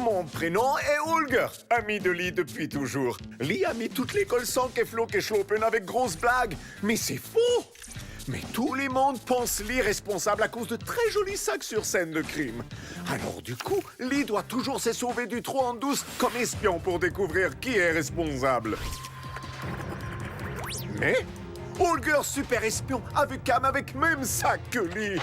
Mon prénom est Holger, ami de Lee depuis toujours. Lee a mis toute l'école sans Keflo avec grosse blague. Mais c'est faux! Mais tout le monde pense Lee responsable à cause de très jolis sacs sur scène de crime. Alors du coup, Lee doit toujours se sauver du trou en douce comme espion pour découvrir qui est responsable. Mais Holger, super espion, a vu Cam avec même sac que Lee.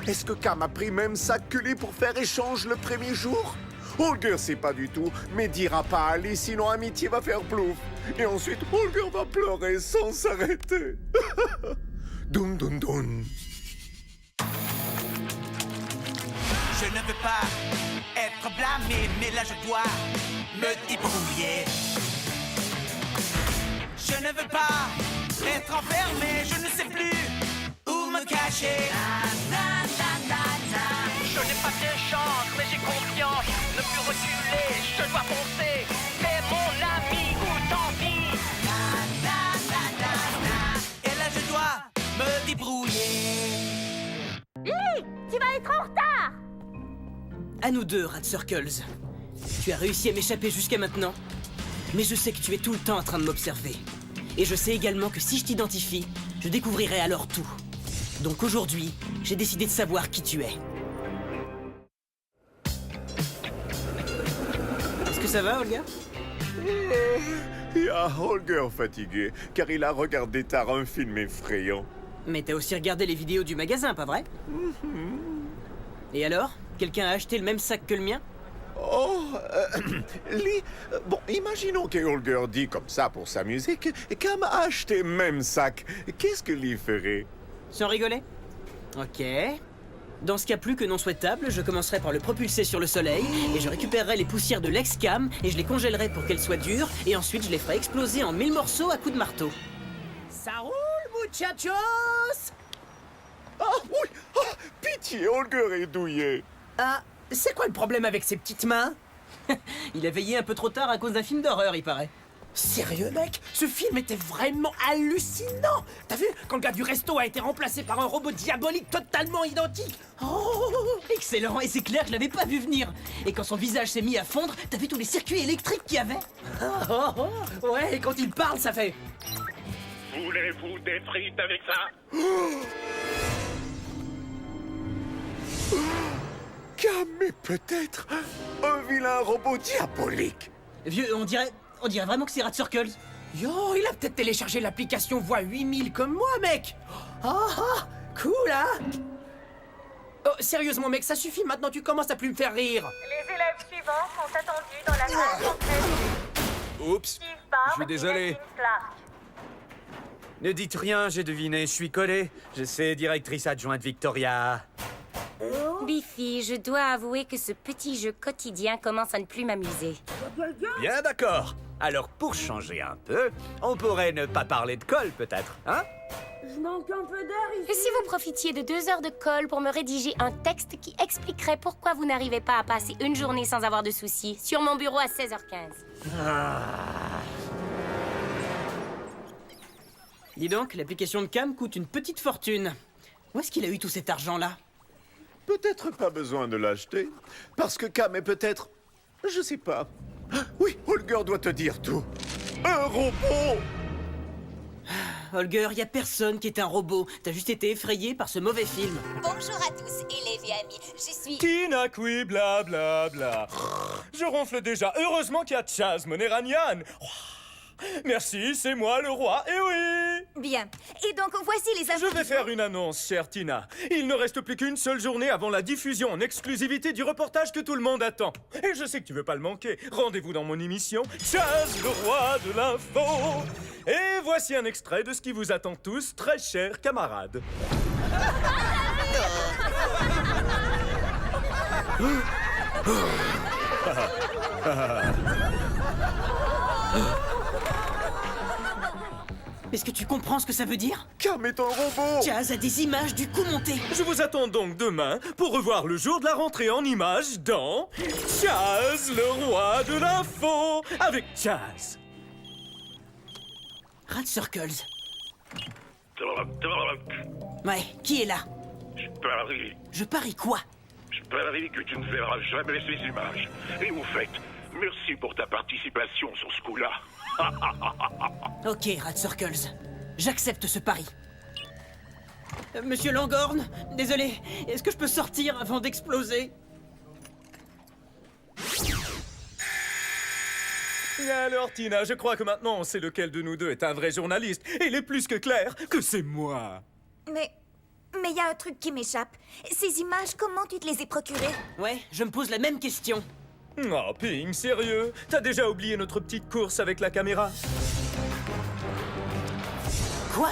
Est-ce que Cam a pris même sac que Lee pour faire échange le premier jour? Holger sait pas du tout, mais dira pas à Lee, sinon amitié va faire plouf. Et ensuite, Holger va pleurer sans s'arrêter. Dun dun dun. Je ne veux pas être blâmé, mais là je dois me débrouiller. Je ne veux pas être enfermé, je ne sais plus où me cacher. Je n'ai pas de chance, mais j'ai confiance. Ne plus reculer, je dois foncer. C'est mon ami ou tant pis. Et là je dois me débrouiller. Lee, tu vas être en retard! À nous deux, Rat Circles. Tu as réussi à m'échapper jusqu'à maintenant, mais je sais que tu es tout le temps en train de m'observer. Et je sais également que si je t'identifie, je découvrirai alors tout. Donc aujourd'hui, j'ai décidé de savoir qui tu es. Est-ce que ça va, Olga? Il y a Holger fatigué, car il a regardé tard un film effrayant. Mais t'as aussi regardé les vidéos du magasin, pas vrai? Et alors? Quelqu'un a acheté le même sac que le mien? Oh, Lee, bon, imaginons que Holger dit comme ça pour s'amuser que Cam a acheté même sac. Qu'est-ce que Lee ferait? Sans rigoler? Ok. Dans ce cas plus que non souhaitable, je commencerai par le propulser sur le soleil et je récupérerai les poussières de l'ex-Cam et je les congèlerai pour qu'elles soient dures et ensuite je les ferai exploser en 1000 morceaux à coups de marteau. Ça roule, muchachos! Ah oui! Ah, pitié, Holger est douillet. Ah, c'est quoi le problème avec ses petites mains? Il a veillé un peu trop tard à cause d'un film d'horreur, il paraît. Sérieux, mec? Ce film était vraiment hallucinant! T'as vu? Quand le gars du resto a été remplacé par un robot diabolique totalement identique! Oh! Excellent, et c'est clair que je l'avais pas vu venir. Et quand son visage s'est mis à fondre, t'as vu tous les circuits électriques qu'il y avait? Ouais, et quand il parle, ça fait... Voulez-vous des frites avec ça? Cam est peut-être un vilain robot diabolique. Vieux, on dirait vraiment que c'est Rat Circles. Yo, il a peut-être téléchargé l'application Voix 8000 comme moi, mec! Cool, hein? Oh, sérieusement, mec, ça suffit, maintenant tu commences à plus me faire rire! Les élèves suivants sont attendus dans la salle d'entrée. Oups, je suis désolé. Ne dites rien, j'ai deviné, je suis collé. Je sais, directrice adjointe Victoria. Biffy, je dois avouer que ce petit jeu quotidien commence à ne plus m'amuser. Bien d'accord. Alors pour changer un peu, on pourrait ne pas parler de colle peut-être, hein? Je manque un peu d'air Et si vous profitiez de 2 heures de colle pour me rédiger un texte qui expliquerait pourquoi vous n'arrivez pas à passer une journée sans avoir de soucis, sur mon bureau à 16h15. Dis donc, l'application de Cam coûte une petite fortune. Où est-ce qu'il a eu tout cet argent-là? Peut-être pas besoin de l'acheter, parce que Cam est peut-être... Je sais pas. Oui, Holger doit te dire tout. Un robot! Holger, y a personne qui est un robot. T'as juste été effrayé par ce mauvais film. Bonjour à tous, élèves et amis. Je suis... Tinakui, bla bla bla. Je ronfle déjà. Heureusement qu'il y a Chaz Moneranian. Merci, c'est moi le roi, et oui! Bien. Et donc, voici les infos... Je vais faire une annonce, chère Tina. Il ne reste plus qu'une seule journée avant la diffusion en exclusivité du reportage que tout le monde attend. Et je sais que tu veux pas le manquer. Rendez-vous dans mon émission, Chaz, le roi de l'info. Et voici un extrait de ce qui vous attend tous, très chers camarades. Est-ce que tu comprends ce que ça veut dire? Cam est un robot! Chaz a des images du coup monté. Je vous attends donc demain pour revoir le jour de la rentrée en images dans Chaz, le roi de l'info, avec Chaz. Rat Circles. Ouais, qui est là? Je parie. Je parie quoi? Je parie que tu ne verras jamais ces images. Et au fait, merci pour ta participation sur ce coup-là. Ok, Rat Circles. J'accepte ce pari. Monsieur Langorn, désolé, est-ce que je peux sortir avant d'exploser? Alors, Tina, je crois que maintenant on sait lequel de nous deux est un vrai journaliste. Et il est plus que clair que c'est moi. Mais il y a un truc qui m'échappe. Ces images, comment tu te les es procurées? Ouais, je me pose la même question. Oh, Ping, sérieux? T'as déjà oublié notre petite course avec la caméra? Quoi?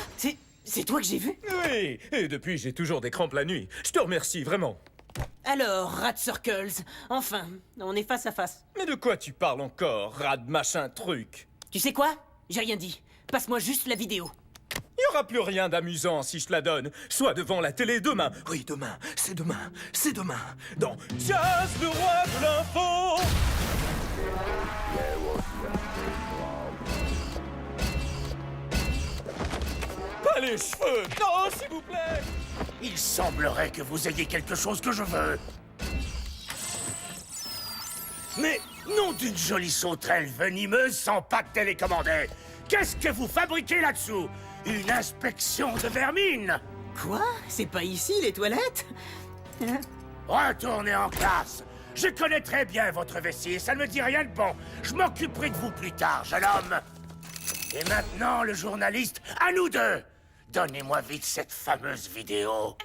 C'est toi que j'ai vu? Oui, et depuis j'ai toujours des crampes la nuit. Je te remercie, vraiment. Alors, Rat Circles, enfin, on est face à face. Mais de quoi tu parles encore, rad machin truc? Tu sais quoi? J'ai rien dit. Passe-moi juste la vidéo. Il n'y aura plus rien d'amusant si je te la donne. Soit devant la télé demain. Oui, demain. C'est demain. C'est demain. Dans Chaz, le roi de l'info. Pas les cheveux. Non, s'il vous plaît. Il semblerait que vous ayez quelque chose que je veux. Mais nom d'une jolie sauterelle venimeuse sans pattes télécommandées. Qu'est-ce que vous fabriquez là-dessous? Une inspection de vermine? Quoi? C'est pas ici, les toilettes? Retournez en classe. Je connais très bien votre vessie, ça ne me dit rien de bon. Je m'occuperai de vous plus tard, jeune homme. Et maintenant, le journaliste, à nous deux. Donnez-moi vite cette fameuse vidéo.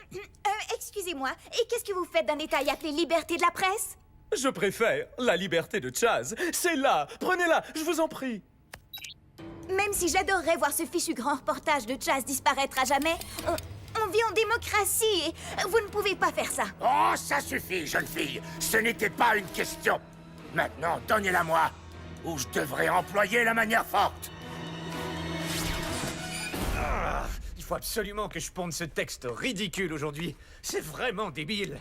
Excusez-moi, et qu'est-ce que vous faites d'un détail appelé liberté de la presse? Je préfère la liberté de Chaz. C'est là. Prenez-la, je vous en prie. Même si j'adorerais voir ce fichu grand reportage de Chaz disparaître à jamais, on vit en démocratie et vous ne pouvez pas faire ça. Oh, ça suffit, jeune fille. Ce n'était pas une question. Maintenant, donnez-la moi, ou je devrais employer la manière forte. Il faut absolument que je ponde ce texte ridicule aujourd'hui. C'est vraiment débile.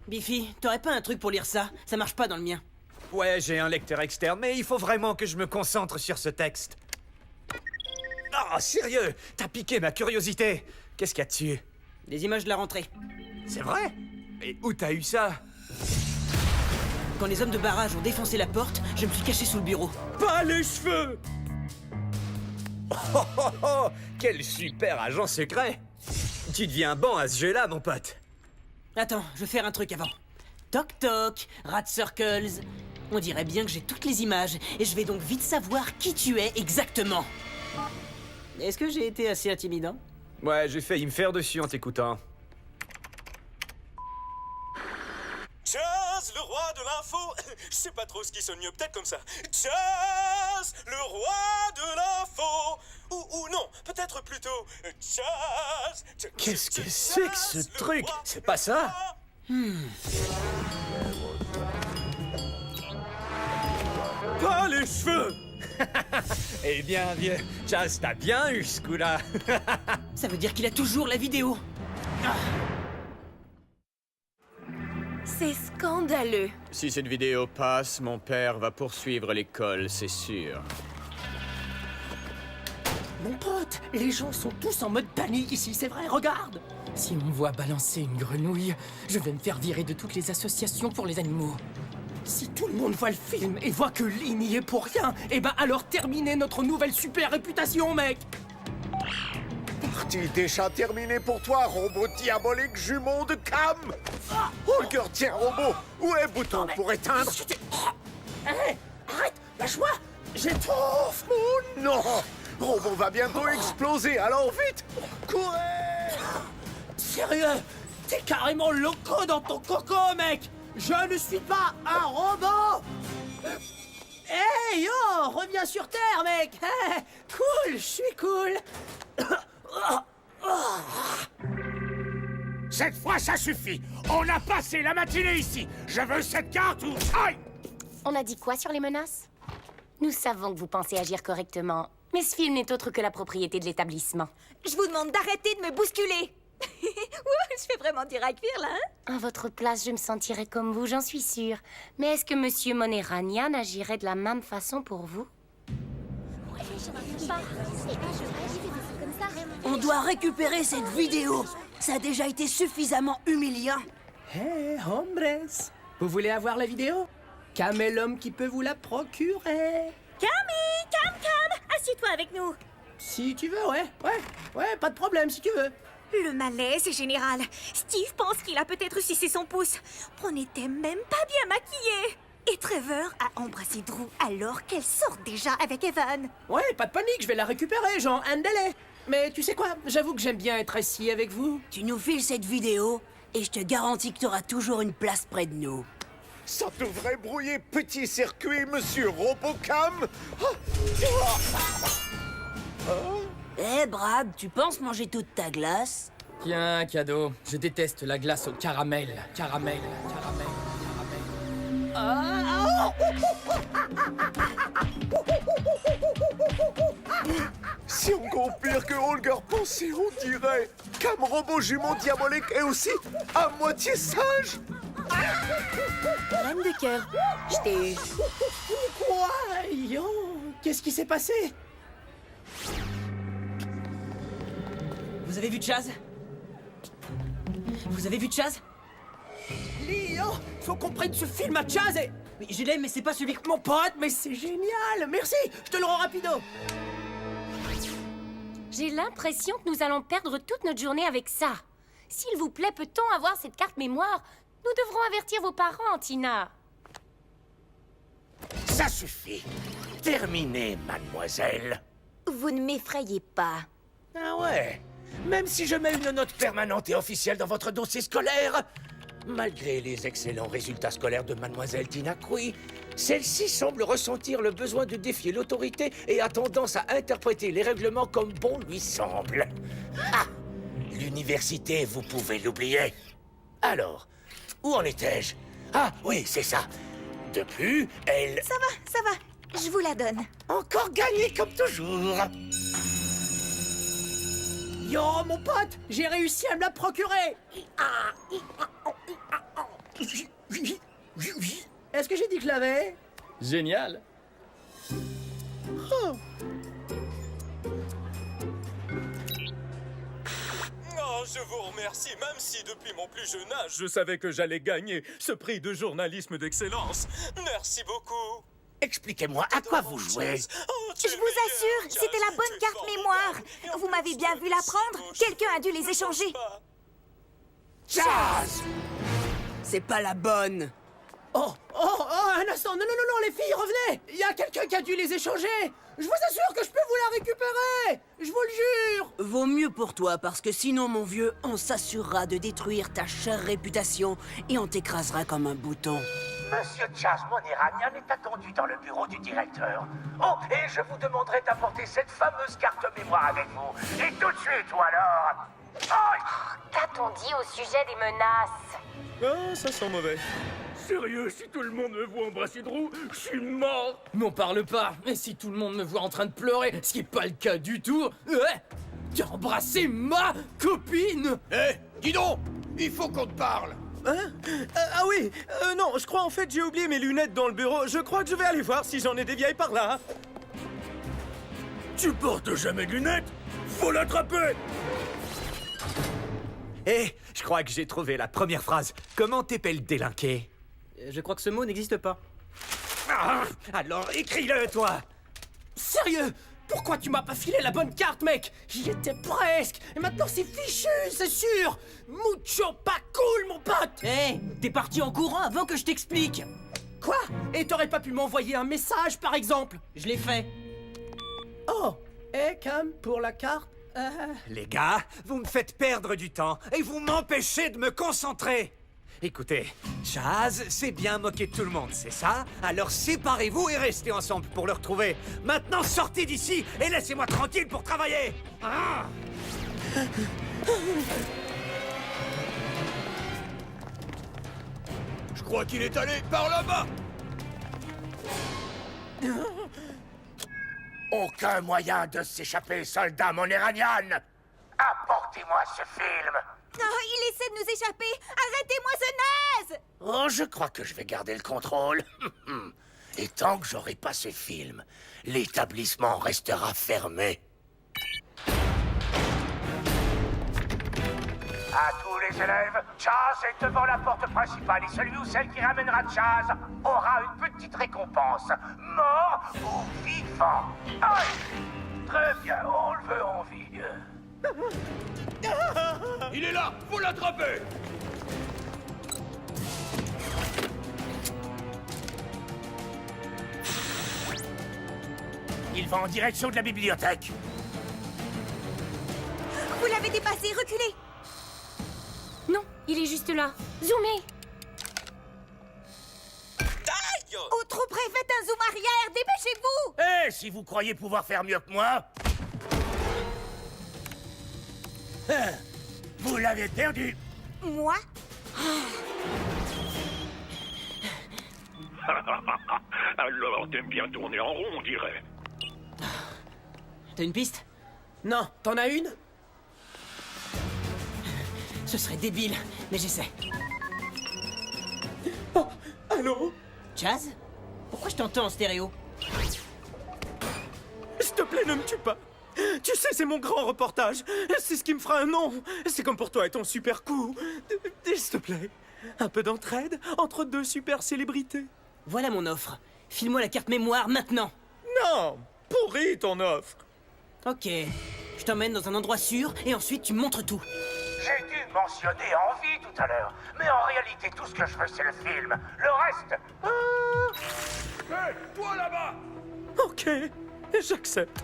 Biffy, t'aurais pas un truc pour lire ça? Ça marche pas dans le mien. Ouais, j'ai un lecteur externe, mais il faut vraiment que je me concentre sur ce texte. Oh, sérieux? T'as piqué ma curiosité. Qu'est-ce qu'il y a dessus? Des images de la rentrée. C'est vrai? Et où t'as eu ça? Quand les hommes de barrage ont défoncé la porte, je me suis caché sous le bureau. Pas les cheveux! Oh, oh, oh, quel super agent secret! Tu deviens bon à ce jeu-là, mon pote. Attends, je vais faire un truc avant. Toc toc, Rat Circles. On dirait bien que j'ai toutes les images, et je vais donc vite savoir qui tu es exactement. Est-ce que j'ai été assez intimidant? Ouais, j'ai failli me faire dessus en t'écoutant. Chaz, le roi de l'info. Je sais pas trop ce qui sonne mieux, peut-être comme ça. Chaz, le roi de l'info. Ou non, peut-être plutôt Chaz. Qu'est-ce que c'est que ce truc? C'est pas ça? Pas les cheveux. Eh bien, vieux, Chaz, t'as bien eu ce coup-là. Ça veut dire qu'il a toujours la vidéo. C'est scandaleux. Si cette vidéo passe, mon père va poursuivre l'école, c'est sûr. Mon pote, les gens sont tous en mode panique ici, c'est vrai, regarde. Si on me voit balancer une grenouille, je vais me faire virer de toutes les associations pour les animaux. Si tout le monde voit le film et voit que Lee n'y est pour rien, eh ben alors terminez notre nouvelle super réputation, mec. Partie déjà terminée pour toi, robot diabolique jumeau de Cam. Holger, tiens, robot, où est le bouton pour éteindre? Hé, arrête, lâche-moi, j'étouffe. Oh non! Robot va bientôt exploser, alors vite! Courez! Sérieux? T'es carrément loco dans ton coco, mec! Je ne suis pas un robot! Hey, yo! Reviens sur Terre, mec! Hey, cool, je suis cool! Cette fois, ça suffit. On a passé la matinée ici. Je veux cette carte ou... Aïe! On a dit quoi sur les menaces? Nous savons que vous pensez agir correctement, mais ce film n'est autre que la propriété de l'établissement. Je vous demande d'arrêter de me bousculer. Ouh, je fais vraiment dur à cuire, là, hein? À votre place, je me sentirais comme vous, j'en suis sûre. Mais est-ce que Monsieur Moneranian agirait de la même façon pour vous? On doit récupérer cette vidéo. Ça a déjà été suffisamment humiliant. Hey, hombres, vous voulez avoir la vidéo? Cam est l'homme qui peut vous la procurer. Camille, Cam, assieds-toi avec nous. Si tu veux, ouais, pas de problème si tu veux. Le malaise est général. Steve pense qu'il a peut-être sucé son pouce. On n'était même pas bien maquillés. Et Trevor a embrassé Drew alors qu'elle sort déjà avec Evan. Ouais, pas de panique, je vais la récupérer, Jean, un délai. Mais tu sais quoi, j'avoue que j'aime bien être assis avec vous. Tu nous files cette vidéo et je te garantis que t'auras toujours une place près de nous. Ça devrait brouiller petit circuit, monsieur Robocam. Eh, Brad, tu penses manger toute ta glace? Tiens, cadeau. Je déteste la glace au caramel. Caramel. C'est encore pire que Holger pensait, on dirait. Cam robot jumeau diabolique et aussi à moitié sage. Reine de cœur, je t'ai eu. Quoi? Yo, qu'est-ce qui s'est passé? Vous avez vu Chaz? Vous avez vu Chaz? Lio, faut qu'on prenne ce film à Chaz et... Mais je l'ai, mais c'est pas celui que... Mon pote, mais c'est génial. Merci, je te le rends rapido. J'ai l'impression que nous allons perdre toute notre journée avec ça. S'il vous plaît, peut-on avoir cette carte mémoire? Nous devrons avertir vos parents, Tina. Ça suffit. Terminé, mademoiselle. Vous ne m'effrayez pas. Ah ouais? Même si je mets une note permanente et officielle dans votre dossier scolaire, malgré les excellents résultats scolaires de mademoiselle Tina Cui, celle-ci semble ressentir le besoin de défier l'autorité et a tendance à interpréter les règlements comme bon lui semble. Ah! L'université, vous pouvez l'oublier. Alors, où en étais-je? Ah oui, c'est ça. De plus, elle... Ça va, je vous la donne. Encore gagné comme toujours. Yo, mon pote, j'ai réussi à me la procurer. Est-ce que j'ai dit que je l'avais? Génial. Oh, je vous remercie, même si depuis mon plus jeune âge, je savais que j'allais gagner ce prix de journalisme d'excellence. Merci beaucoup. Expliquez-moi, à quoi vous jouez? Je vous assure, c'était la bonne carte mémoire. Vous m'avez bien vu la prendre? Quelqu'un a dû les échanger. Chaz! C'est pas la bonne. Oh, un instant, non, les filles, revenez. Il y a quelqu'un qui a dû les échanger. Je vous assure que je peux vous la récupérer. Je vous le jure. Vaut mieux pour toi, parce que sinon, mon vieux, on s'assurera de détruire ta chère réputation et on t'écrasera comme un bouton. Monsieur Chaz Moniranian est attendu dans le bureau du directeur. Oh, et je vous demanderai d'apporter cette fameuse carte mémoire avec vous. Et tout de suite, ou alors... Qu'a-t-on dit au sujet des menaces? Ah, ça sent mauvais. Sérieux, si tout le monde me voit embrasser Drew, je suis mort. M'en parle pas. Et si tout le monde me voit en train de pleurer, ce qui est pas le cas du tout, tu as embrassé ma copine. Dis donc, il faut qu'on te parle. Hein? Ah oui, non, je crois en fait j'ai oublié mes lunettes dans le bureau. Je crois que je vais aller voir si j'en ai des vieilles par là. Tu portes jamais de lunettes? Faut l'attraper! Je crois que j'ai trouvé la première phrase. Comment t'épelles délinqué? Je crois que ce mot n'existe pas. Alors écris-le, toi. Sérieux? Pourquoi tu m'as pas filé la bonne carte, mec? J'y étais presque. Et maintenant c'est fichu, c'est sûr. Mucho pas cool, mon pote. T'es parti en courant avant que je t'explique. Quoi? Et t'aurais pas pu m'envoyer un message, par exemple? Je l'ai fait. Oh, Cam, pour la carte. Les gars, vous me faites perdre du temps et vous m'empêchez de me concentrer. Écoutez, Chaz s'est bien moqué de tout le monde, c'est ça? Alors séparez-vous et restez ensemble pour le retrouver. Maintenant, sortez d'ici et laissez-moi tranquille pour travailler. Je crois qu'il est allé par là-bas. Aucun moyen de s'échapper, soldat Moniranian! Apportez-moi ce film! Oh, il essaie de nous échapper! Arrêtez-moi ce naze! Oh, je crois que je vais garder le contrôle. Et tant que j'aurai pas ce film, l'établissement restera fermé. À tous les élèves, Chaz est devant la porte principale et celui ou celle qui ramènera Chaz aura une petite récompense. Mort ou vivant. Aïe! Très bien, on le veut en vie. Il est là, faut l'attraper! Il va en direction de la bibliothèque. Vous l'avez dépassé, reculez. Non, il est juste là. Zoomez. Ou trop près, faites un zoom arrière, dépêchez-vous. Eh, si vous croyez pouvoir faire mieux que moi... Vous l'avez perdu. Moi? Alors, t'aimes bien tourner en rond, on dirait. T'as une piste? Non, t'en as une? Ce serait débile, mais j'essaie. Oh, allô? Chaz? Pourquoi je t'entends en stéréo? S'il te plaît, ne me tue pas. Tu sais, c'est mon grand reportage. C'est ce qui me fera un nom. C'est comme pour toi et ton super coup. S'il te plaît, un peu d'entraide entre deux super célébrités. Voilà mon offre. File-moi la carte mémoire maintenant. Non, pourri ton offre. Ok, je t'emmène dans un endroit sûr et ensuite tu me montres tout. J'ai dû mentionner envie tout à l'heure, mais en réalité, tout ce que je veux, c'est le film. Le reste... Hé, toi là-bas! Ok, j'accepte.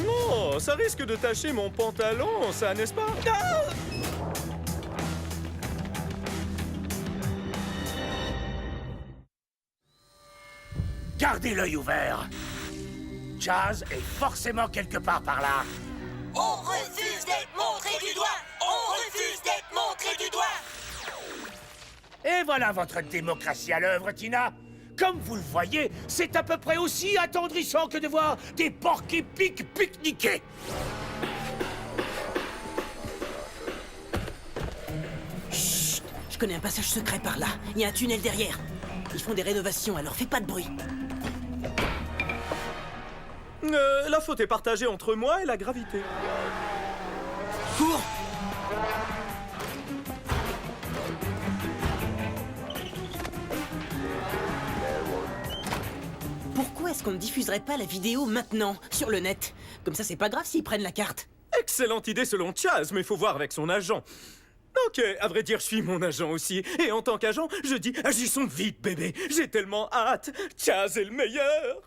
Non, ça risque de tacher mon pantalon, ça, n'est-ce pas? Ah! Gardez l'œil ouvert. Chaz est forcément quelque part par là. On refuse d'être montré du doigt! On refuse d'être montré du doigt! Et voilà votre démocratie à l'œuvre, Tina. Comme vous le voyez, c'est à peu près aussi attendrissant que de voir des porcs épiques pique-niquer. Chut, je connais un passage secret par là. Il y a un tunnel derrière. Ils font des rénovations, alors fais pas de bruit. La faute est partagée entre moi et la gravité. Cours! Pourquoi est-ce qu'on ne diffuserait pas la vidéo maintenant, sur le net? Comme ça, c'est pas grave s'ils prennent la carte. Excellente idée selon Chaz, mais faut voir avec son agent. Ok, à vrai dire, je suis mon agent aussi. Et en tant qu'agent, je dis, agissons vite, bébé. J'ai tellement hâte. Chaz est le meilleur.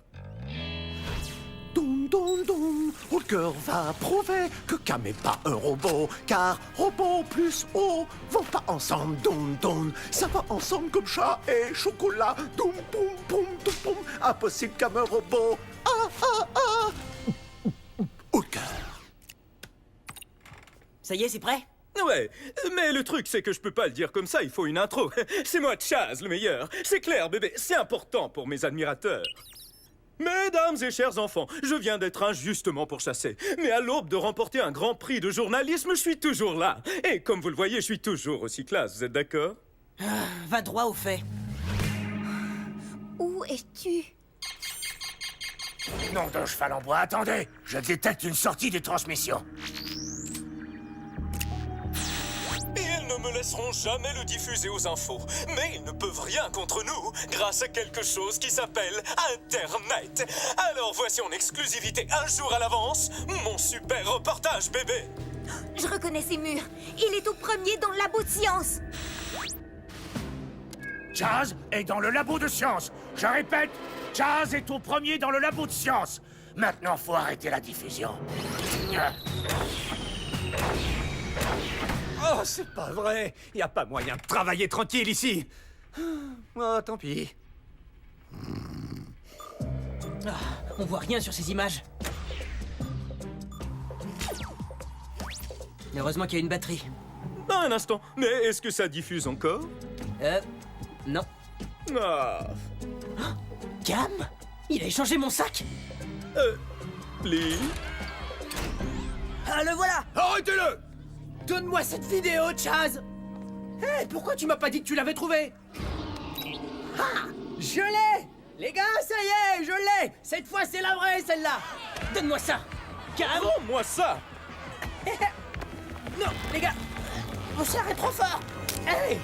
Doum, doum, doum. Hulker va prouver que Cam n'est pas un robot, car robot plus O vont pas ensemble. Doum, doum. Ça va ensemble comme chat et chocolat. Doum, boum, boum, doum, boum. Impossible Cam un robot. Ah, ah, ah. Hulker. Ça y est, c'est prêt? Ouais, mais le truc, c'est que je peux pas le dire comme ça, il faut une intro. C'est moi, Chaz, le meilleur. C'est clair, bébé, c'est important pour mes admirateurs. Mesdames et chers enfants, je viens d'être injustement pourchassé. Mais à l'aube de remporter un grand prix de journalisme, je suis toujours là. Et comme vous le voyez, je suis toujours aussi classe, vous êtes d'accord? Va droit au fait. Où es-tu? Nom d'un cheval en bois, attendez. Je détecte une sortie des transmissions. Et elles ne me laisseront jamais le diffuser aux infos. Mais ils ne peuvent rien contre nous grâce à quelque chose qui s'appelle Internet. Alors voici en exclusivité un jour à l'avance mon super reportage, bébé. Je reconnais ces murs. Il est au premier dans le labo de science. Chaz est dans le labo de science. Je répète, Chaz est au premier dans le labo de science. Maintenant, faut arrêter la diffusion. Oh, c'est pas vrai! Y a pas moyen de travailler tranquille ici! Oh, tant pis. On voit rien sur ces images. Heureusement qu'il y a une batterie. Un instant, mais est-ce que ça diffuse encore? Non. Ah. Cam? Il a échangé mon sac? Lee? Ah, le voilà! Arrêtez-le! Donne-moi cette vidéo, Chaz! Hé, pourquoi tu m'as pas dit que tu l'avais trouvée? Ah! Je l'ai! Les gars, ça y est, je l'ai! Cette fois, c'est la vraie, celle-là! Donne-moi ça! Cam! Rends-moi ça! Non, les gars, vous serrez trop fort. Hey,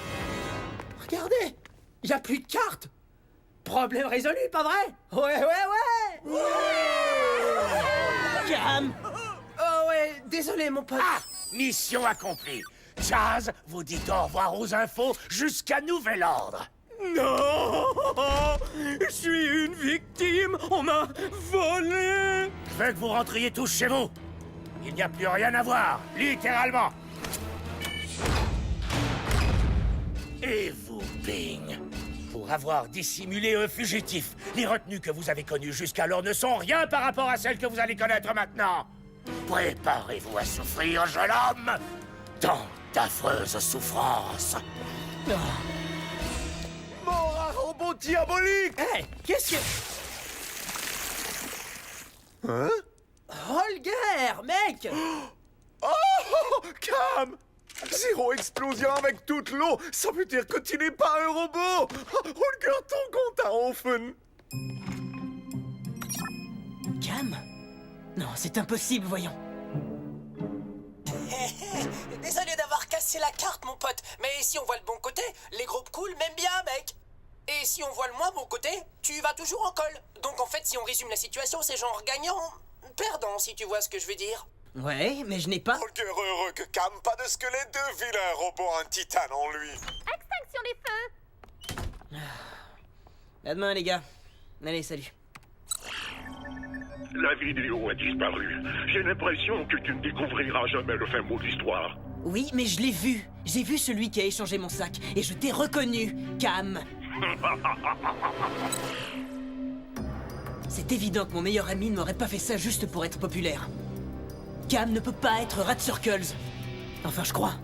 regardez, il y a plus de cartes. Problème résolu, pas vrai? Ouais. Cam! Oh ouais, désolé mon pote. Ah! Mission accomplie. Chaz, vous dites au revoir aux infos jusqu'à nouvel ordre. Non! Je suis une victime! On m'a volé! Je veux que vous rentriez tous chez vous. Il n'y a plus rien à voir, littéralement. Et vous, Bing, pour avoir dissimulé un fugitif, les retenues que vous avez connues jusqu'alors ne sont rien par rapport à celles que vous allez connaître maintenant. Préparez-vous à souffrir, jeune homme, tant d'affreuses souffrances. Mort à robot diabolique! Hey, qu'est-ce que... Hein? Holger, mec! Oh, Cam! Zéro explosion avec toute l'eau, ça veut dire que tu n'es pas un robot! Holger, ton compte à offen! Cam? Non, c'est impossible, voyons. Désolé d'avoir cassé la carte, mon pote, mais si on voit le bon côté, les groupes cool m'aiment bien, mec. Et si on voit le moins bon côté, tu vas toujours en colle. Donc en fait, si on résume la situation, c'est genre gagnant, perdant, si tu vois ce que je veux dire. Ouais, mais je n'ai pas... Holger heureux que Cam, pas de squelette, deux vilains robots, un titane en lui. Extinction des feux. À demain, les gars. Allez, salut. La vidéo a disparu. J'ai l'impression que tu ne découvriras jamais le fin mot de l'histoire. Oui, mais je l'ai vu. J'ai vu celui qui a échangé mon sac, et je t'ai reconnu, Cam. C'est évident que mon meilleur ami ne m'aurait pas fait ça juste pour être populaire. Cam ne peut pas être Rat Circles. Enfin, je crois.